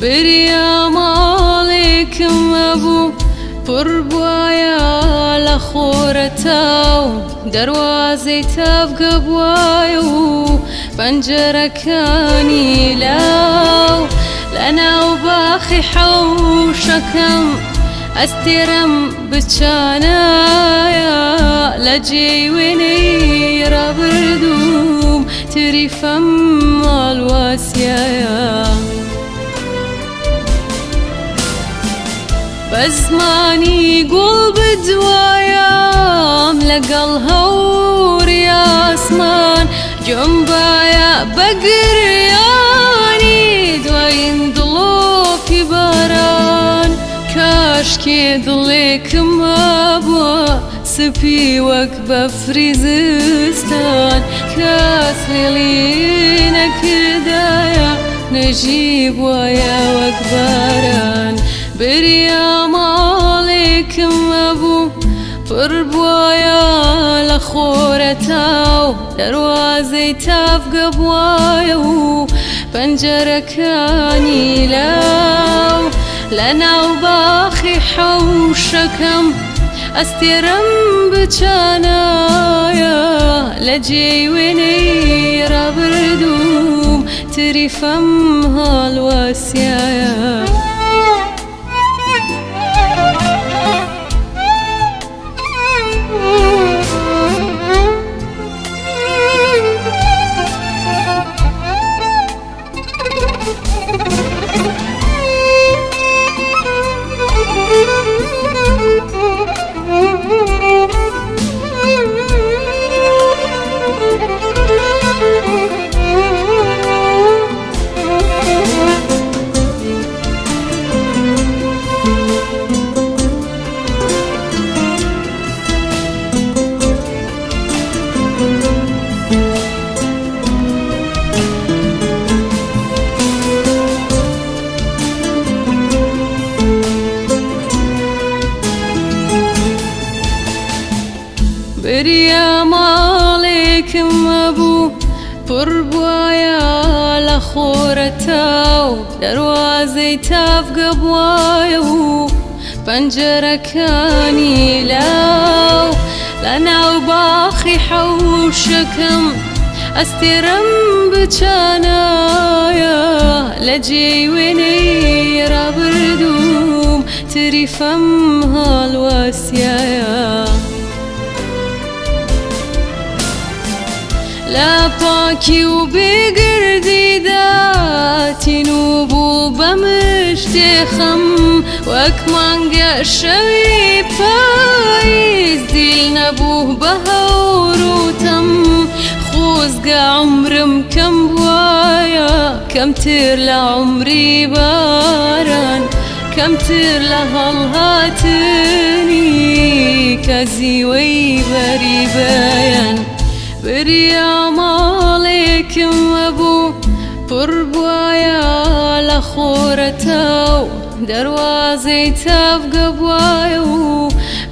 بريام عليكم أبو بربوايا لخورتاو دروازي تبقى بوايو بنجرة كاني لاو لنا وباخي حوشكم استرم بتشانايا لجي ونيرا بردوم تري فم الواسيايا بزماني قلب دوايا ملقى الهور يا اسمان جنبايا بقرياني دواين ضلوكي باران كاشكي ضليك مابوا سبي وكبة فريزستان كاس لينا كدايا نجيب ويا وكباران بريام عليكم أبو بربوايا لخورتاو دروازي تبقى بوايو بنجرة كاني لاو لنا وباخي حوشكم استرم بجانايا لجي ونيرا بردوم تري فمها الواسيايا بريام عليكم أبو بربوايا لخورتاو دروازي تبقى بوايو بنجرة كاني لاو لنا وباخي حوشكم استرم بجانايا لجي ونيرا بردوم تري فمها الواسيايا لا باكي وبقردي ذاتي نوبو بمشتخم وكمان قشوي بايز ديل نبوه بهور وتم خوزق عمرم كم بوايا كم تير لعمري باران كم تير لهالهاتني كزي ويبري بيان بريام عليكم أبو بربوايا لخورتاو دروازي تبقى بوايو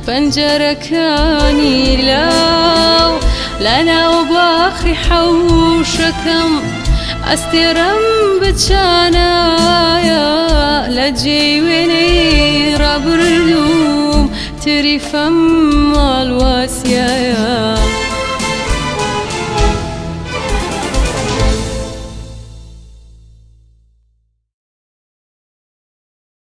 بنجرة كاني لاو لنا وباخي حوشكم استرم بجانايا لجي ونيرا بردوم تري فم الواسيايا